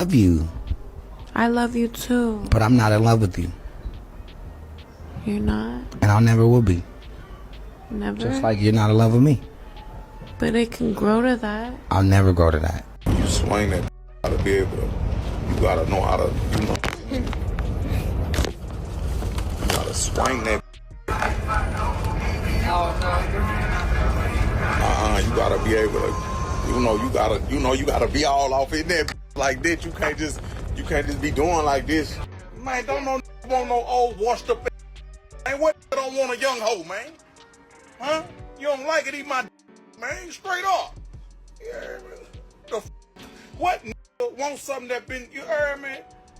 love you. I love you too. But I'm not in love with you. You're not? And I never will be. Never? Just like you're not in love with me. But it can grow to that. I'll never grow to that. You swing that how to be able to, you gotta know how to, you gotta swing that. You gotta be able to, you gotta be all off in there like this. You can't just be doing like this. Man, don't want no old washed up. Man, what don't want a young hoe, man? Huh? You don't like it, eat my man, straight up. Yeah, what want something that been, you heard me?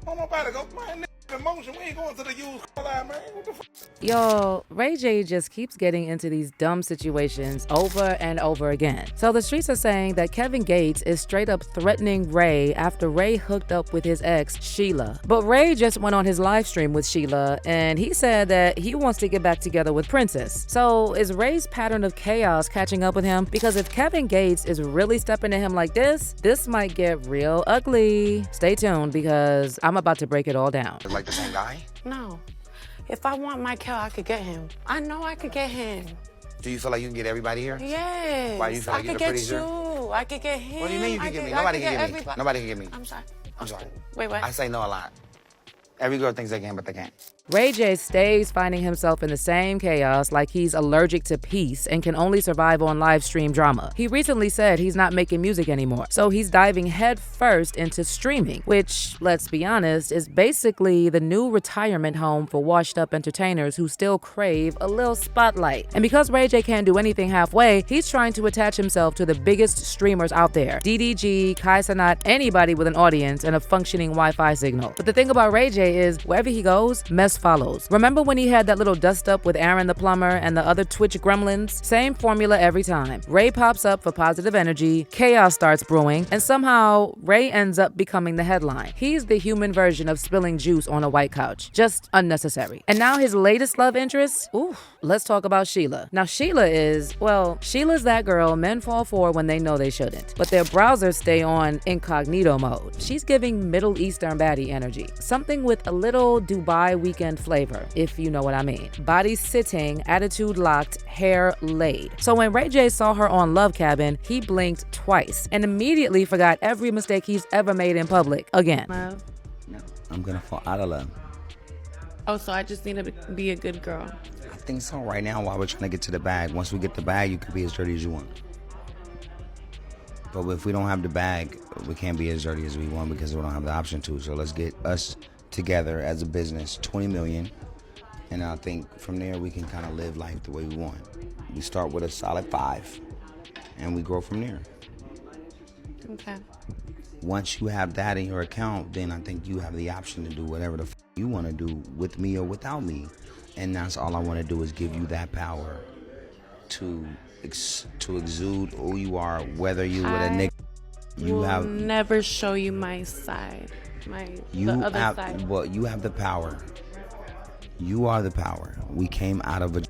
Don't nobody go, man, emotion, we ain't going to the used car line, man. What the fuck? Yo, Ray J just keeps getting into these dumb situations over and over again. So the streets are saying that Kevin Gates is straight up threatening Ray after Ray hooked up with his ex, Shila. But Ray just went on his live stream with Shila and he said that he wants to get back together with Princess. So is Ray's pattern of chaos catching up with him? Because if Kevin Gates is really stepping to him like this might get real ugly. Stay tuned because I'm about to break it all down. Like the same guy? No. If I want Michael, I could get him. I know I could get him. Do you feel like you can get everybody here? Yes. Why do you feel like I you're could the get prettiest you. girl? I could get him. What do you mean you can get me? Nobody can get me. Nobody can get me. I'm sorry. I'm sorry. Wait, what? I say no a lot. Every girl thinks they can, but they can't. Ray J stays finding himself in the same chaos like he's allergic to peace and can only survive on live stream drama. He recently said he's not making music anymore, so he's diving head first into streaming, which, let's be honest, is basically the new retirement home for washed up entertainers who still crave a little spotlight. And because Ray J can't do anything halfway, he's trying to attach himself to the biggest streamers out there. DDG, Kai Cenat, anybody with an audience and a functioning Wi-Fi signal. But the thing about Ray J is, wherever he goes, mess follows. Remember when he had that little dust up with Aaron the plumber and the other Twitch gremlins? Same formula every time. Ray pops up for positive energy, chaos starts brewing, and somehow Ray ends up becoming the headline. He's the human version of spilling juice on a white couch. Just unnecessary. And now his latest love interest? Ooh, let's talk about Shila. Now Shila is, well, Sheila's that girl men fall for when they know they shouldn't. But their browsers stay on incognito mode. She's giving Middle Eastern baddie energy. Something with a little Dubai weekend flavor, if you know what I mean. Body sitting, attitude locked, hair laid. So when Ray J saw her on Love Cabin, he blinked twice and immediately forgot every mistake he's ever made in public again. Love? No, I'm gonna fall out of love. Oh, so I just need to be a good girl. I think so right now while we're trying to get to the bag. Once we get the bag, you can be as dirty as you want. But if we don't have the bag, we can't be as dirty as we want because we don't have the option to. So let's get us together as a business, 20 million. And I think from there we can kind of live life the way we want. We start with a solid 5 and we grow from there. Okay. Once you have that in your account, then I think you have the option to do whatever the you want to do with me or without me. And that's all I want to do is give you that power to exude who you are, whether you with a nigga. You will never show you my side. The other side. Well, you have the power. You are the power. We came out of a.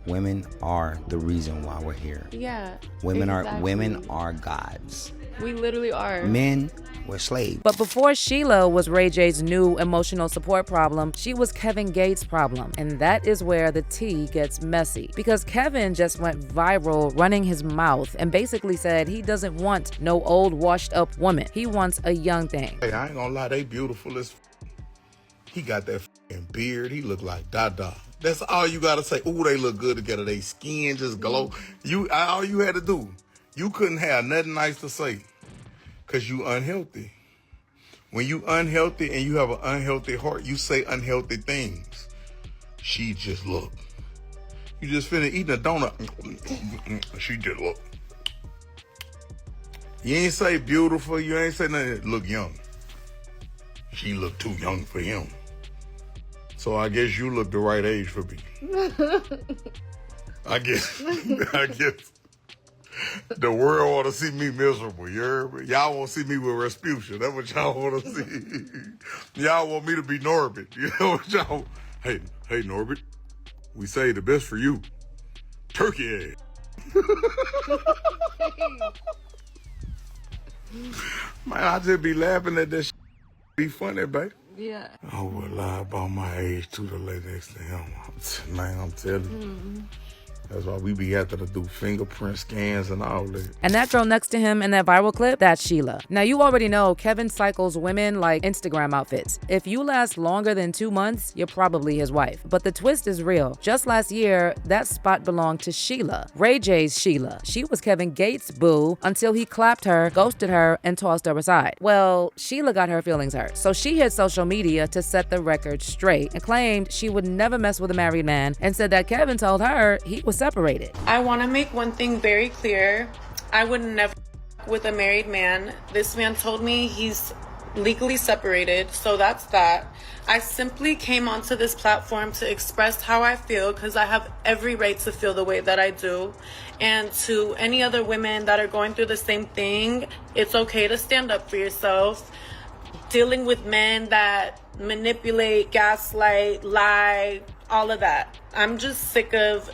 Women are the reason why we're here. Yeah. Women are gods. We literally are. Men were slaves. But before Shila was Ray J's new emotional support problem, she was Kevin Gates' problem. And that is where the tea gets messy. Because Kevin just went viral running his mouth and basically said he doesn't want no old washed up woman. He wants a young thing. Hey, I ain't gonna lie, they beautiful as he got that beard. He look like Dada. That's all you gotta say. Ooh, they look good together. They skin just glow. All you had to do. You couldn't have nothing nice to say because you unhealthy. When you unhealthy and you have an unhealthy heart, you say unhealthy things. She just look. You just finished eating a donut. She just look. You ain't say beautiful. You ain't say nothing. Look young. She look too young for him. So I guess you look the right age for me. I guess the world want to see me miserable. You heard me? Y'all want to see me with Rasputia. That's what y'all want to see. Y'all want me to be Norbit. You know what y'all? Hey, Norbit. We say the best for you. Turkey egg. Man, I just be laughing at that shit. Be funny, baby. Yeah. I would lie about my age to the lady next to him. Man, I'm telling you. That's why we be having to do fingerprint scans and all that. And that girl next to him in that viral clip, that's Shila. Now, you already know Kevin cycles women like Instagram outfits. If you last longer than 2 months, you're probably his wife. But the twist is real. Just last year, that spot belonged to Shila, Ray J's Shila. She was Kevin Gates' boo until he clapped her, ghosted her, and tossed her aside. Well, Shila got her feelings hurt. So she hit social media to set the record straight and claimed she would never mess with a married man and said that Kevin told her he was separated. I want to make one thing very clear. I would never with a married man. This man told me he's legally separated, so that's that. I simply came onto this platform to express how I feel because I have every right to feel the way that I do. And to any other women that are going through the same thing, it's okay to stand up for yourself. Dealing with men that manipulate, gaslight, lie, all of that. I'm sick of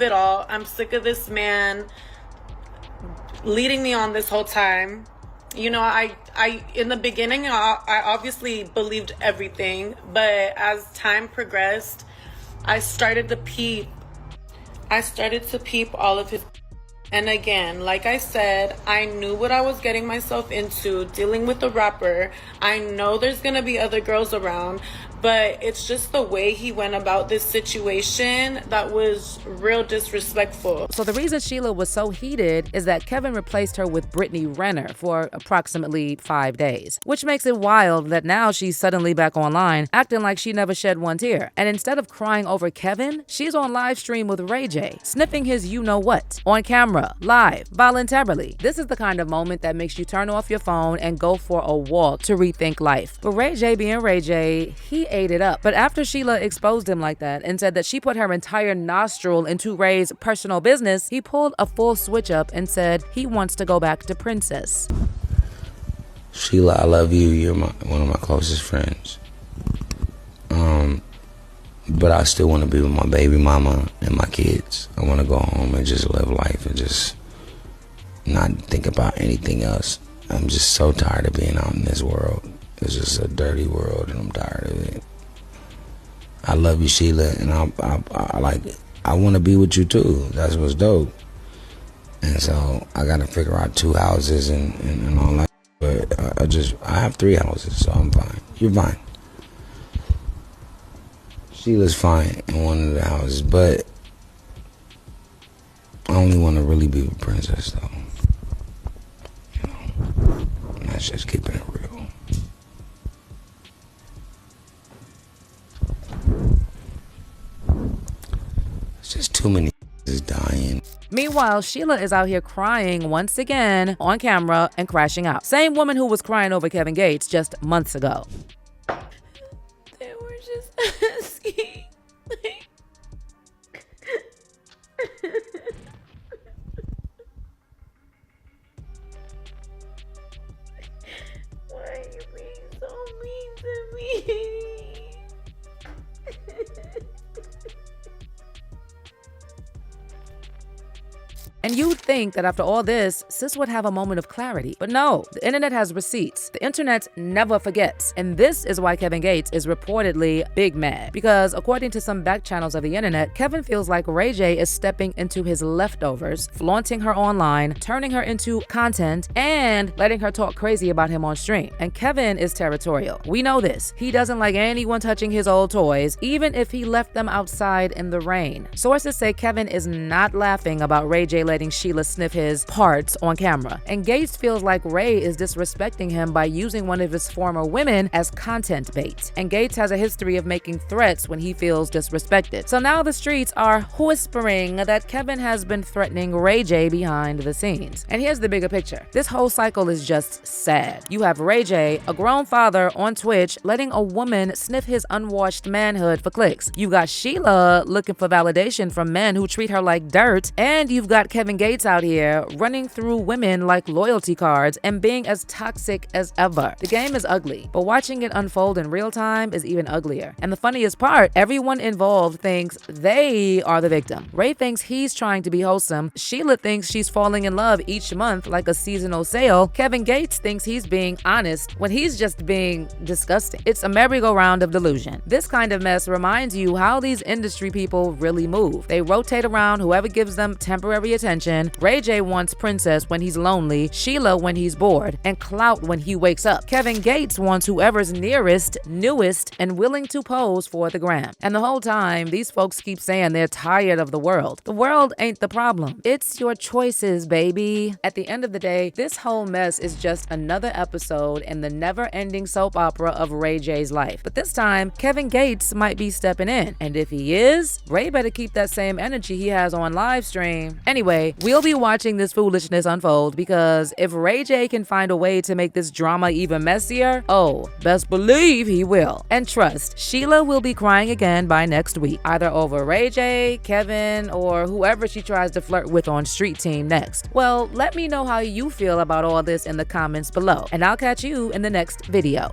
it all. I'm sick of this man leading me on this whole time. You know, I in the beginning, I obviously believed everything, but as time progressed, I started to peep all of his. And again, like I said, I knew what I was getting myself into dealing with the rapper. I know there's gonna be other girls around, but it's just the way he went about this situation that was real disrespectful. So the reason Shila was so heated is that Kevin replaced her with Brittany Renner for approximately 5 days, which makes it wild that now she's suddenly back online acting like she never shed one tear. And instead of crying over Kevin, she's on live stream with Ray J, sniffing his you-know-what, on camera, live, voluntarily. This is the kind of moment that makes you turn off your phone and go for a walk to rethink life. But Ray J being Ray J, he ate it up. But after Shila exposed him like that and said that she put her entire nostril into Ray's personal business, he pulled a full switch up and said he wants to go back to Princess. Shila, I love you. You're one of my closest friends. But I still want to be with my baby mama and my kids. I want to go home and just live life and just not think about anything else. I'm just so tired of being out in this world. It's just a dirty world, and I'm tired of it. I love you, Shila, and I want to be with you too. That's what's dope. And so I got to figure out 2 houses and all that. But I have 3 houses, so I'm fine. You're fine. Sheila's fine in one of the houses, but I only want to really be with Princess, though. You know, that's just keeping it real. It's just too many is dying. Meanwhile, Shila is out here crying once again on camera and crashing out. Same woman who was crying over Kevin Gates just months ago. They were just asking. Why are you being so mean to me? And you'd think that after all this, sis would have a moment of clarity. But no, the internet has receipts. The internet never forgets. And this is why Kevin Gates is reportedly big mad. Because according to some back channels of the internet, Kevin feels like Ray J is stepping into his leftovers, flaunting her online, turning her into content, and letting her talk crazy about him on stream. And Kevin is territorial. We know this. He doesn't like anyone touching his old toys, even if he left them outside in the rain. Sources say Kevin is not laughing about Ray J letting Shila sniff his parts on camera. And Gates feels like Ray is disrespecting him by using one of his former women as content bait. And Gates has a history of making threats when he feels disrespected. So now the streets are whispering that Kevin has been threatening Ray J behind the scenes. And here's the bigger picture. This whole cycle is just sad. You have Ray J, a grown father on Twitch, letting a woman sniff his unwashed manhood for clicks. You got Shila looking for validation from men who treat her like dirt. And you've got Kevin Gates out here running through women like loyalty cards and being as toxic as ever. The game is ugly, but watching it unfold in real time is even uglier. And the funniest part, everyone involved thinks they are the victim. Ray thinks he's trying to be wholesome. Sheila thinks she's falling in love each month like a seasonal sale. Kevin Gates thinks he's being honest when he's just being disgusting. It's a merry-go-round of delusion. This kind of mess reminds you how these industry people really move. They rotate around whoever gives them temporary attention. Ray J wants Princess when he's lonely, Sheila when he's bored, and clout when he wakes up. Kevin Gates wants whoever's nearest, newest, and willing to pose for the gram. And the whole time, these folks keep saying they're tired of the world. The world ain't the problem. It's your choices, baby. At the end of the day, this whole mess is just another episode in the never-ending soap opera of Ray J's life. But this time, Kevin Gates might be stepping in. And if he is, Ray better keep that same energy he has on live stream. Anyway, we'll be watching this foolishness unfold because if Ray J can find a way to make this drama even messier, oh, best believe he will. And trust, Sheila will be crying again by next week, either over Ray J, Kevin, or whoever she tries to flirt with on Street Team next. Well, let me know how you feel about all this in the comments below, and I'll catch you in the next video.